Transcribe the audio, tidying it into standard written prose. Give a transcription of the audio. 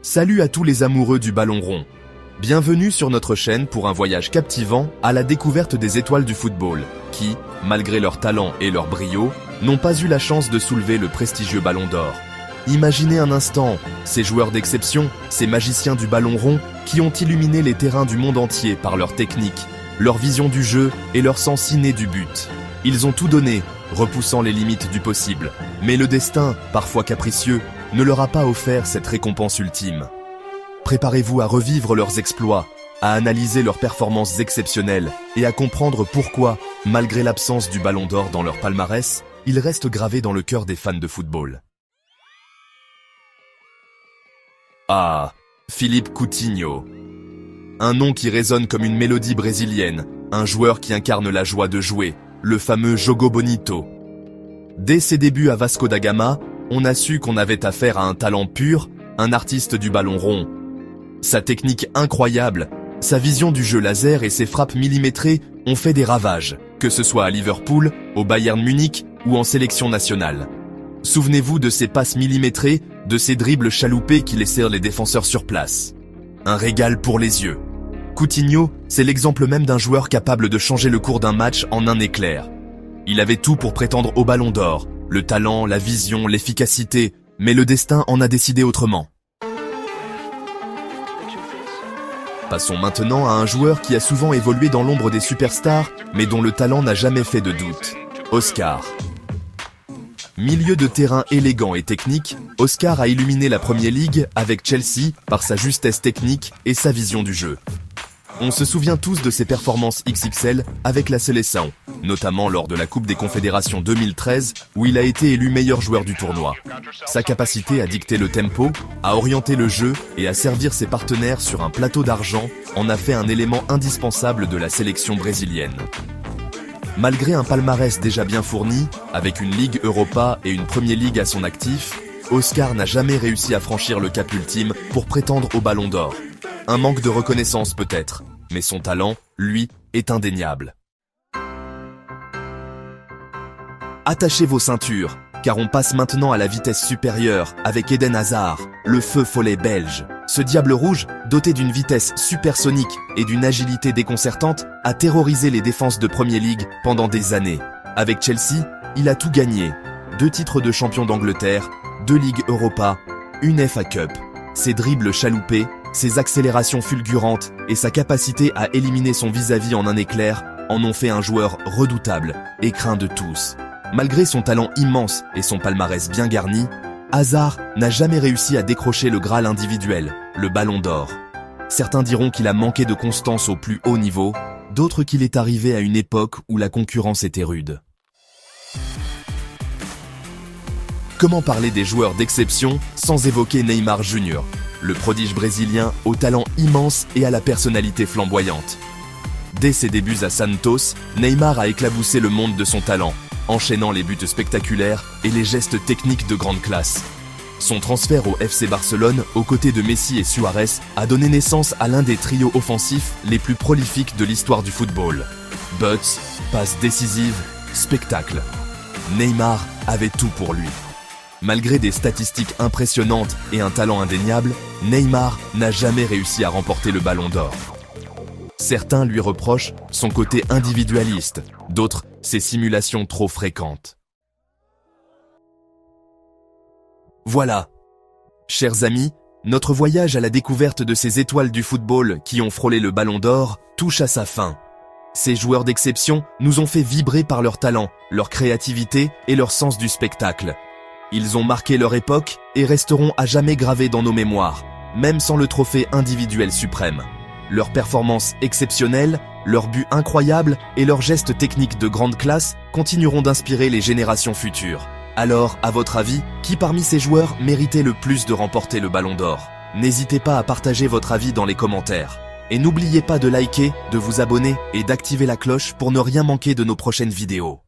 Salut à tous les amoureux du ballon rond. Bienvenue sur notre chaîne pour un voyage captivant à la découverte des étoiles du football, qui, malgré leur talent et leur brio, n'ont pas eu la chance de soulever le prestigieux ballon d'or. Imaginez un instant, ces joueurs d'exception, ces magiciens du ballon rond, qui ont illuminé les terrains du monde entier par leur technique, leur vision du jeu et leur sens inné du but. Ils ont tout donné, repoussant les limites du possible. Mais le destin, parfois capricieux, ne leur a pas offert cette récompense ultime. Préparez-vous à revivre leurs exploits, à analyser leurs performances exceptionnelles et à comprendre pourquoi, malgré l'absence du ballon d'or dans leur palmarès, ils restent gravés dans le cœur des fans de football. Ah, Philippe Coutinho. Un nom qui résonne comme une mélodie brésilienne, un joueur qui incarne la joie de jouer, le fameux Jogo Bonito. Dès ses débuts à Vasco da Gama, on a su qu'on avait affaire à un talent pur, un artiste du ballon rond. Sa technique incroyable, sa vision du jeu laser et ses frappes millimétrées ont fait des ravages, que ce soit à Liverpool, au Bayern Munich ou en sélection nationale. Souvenez-vous de ses passes millimétrées, de ses dribbles chaloupés qui laissèrent les défenseurs sur place. Un régal pour les yeux. Coutinho, c'est l'exemple même d'un joueur capable de changer le cours d'un match en un éclair. Il avait tout pour prétendre au ballon d'or, le talent, la vision, l'efficacité, mais le destin en a décidé autrement. Passons maintenant à un joueur qui a souvent évolué dans l'ombre des superstars, mais dont le talent n'a jamais fait de doute. Oscar. Milieu de terrain élégant et technique, Oscar a illuminé la Premier League avec Chelsea par sa justesse technique et sa vision du jeu. On se souvient tous de ses performances XXL avec la sélection, notamment lors de la Coupe des Confédérations 2013 où il a été élu meilleur joueur du tournoi. Sa capacité à dicter le tempo, à orienter le jeu et à servir ses partenaires sur un plateau d'argent en a fait un élément indispensable de la sélection brésilienne. Malgré un palmarès déjà bien fourni, avec une Ligue Europa et une Premier League à son actif, Oscar n'a jamais réussi à franchir le cap ultime pour prétendre au ballon d'or. Un manque de reconnaissance peut-être, mais son talent, lui, est indéniable. Attachez vos ceintures, car on passe maintenant à la vitesse supérieure avec Eden Hazard, le feu follet belge. Ce diable rouge, doté d'une vitesse supersonique et d'une agilité déconcertante, a terrorisé les défenses de Premier League pendant des années. Avec Chelsea, il a tout gagné. 2 titres de champion d'Angleterre, 2 Ligues Europa, une FA Cup. Ses dribbles chaloupés, ses accélérations fulgurantes et sa capacité à éliminer son vis-à-vis en un éclair en ont fait un joueur redoutable et craint de tous. Malgré son talent immense et son palmarès bien garni, Hazard n'a jamais réussi à décrocher le Graal individuel, le ballon d'or. Certains diront qu'il a manqué de constance au plus haut niveau, d'autres qu'il est arrivé à une époque où la concurrence était rude. Comment parler des joueurs d'exception sans évoquer Neymar Jr., le prodige brésilien au talent immense et à la personnalité flamboyante. Dès ses débuts à Santos, Neymar a éclaboussé le monde de son talent, enchaînant les buts spectaculaires et les gestes techniques de grande classe. Son transfert au FC Barcelone, aux côtés de Messi et Suarez, a donné naissance à l'un des trios offensifs les plus prolifiques de l'histoire du football. Buts, passes décisives, spectacle. Neymar avait tout pour lui. Malgré des statistiques impressionnantes et un talent indéniable, Neymar n'a jamais réussi à remporter le ballon d'or. Certains lui reprochent son côté individualiste, d'autres ses simulations trop fréquentes. Voilà. Chers amis, notre voyage à la découverte de ces étoiles du football qui ont frôlé le ballon d'or touche à sa fin. Ces joueurs d'exception nous ont fait vibrer par leur talent, leur créativité et leur sens du spectacle. Ils ont marqué leur époque et resteront à jamais gravés dans nos mémoires, même sans le trophée individuel suprême. Leurs performances exceptionnelles, leurs buts incroyables et leurs gestes techniques de grande classe continueront d'inspirer les générations futures. Alors, à votre avis, qui parmi ces joueurs méritait le plus de remporter le ballon d'or? N'hésitez pas à partager votre avis dans les commentaires. Et n'oubliez pas de liker, de vous abonner et d'activer la cloche pour ne rien manquer de nos prochaines vidéos.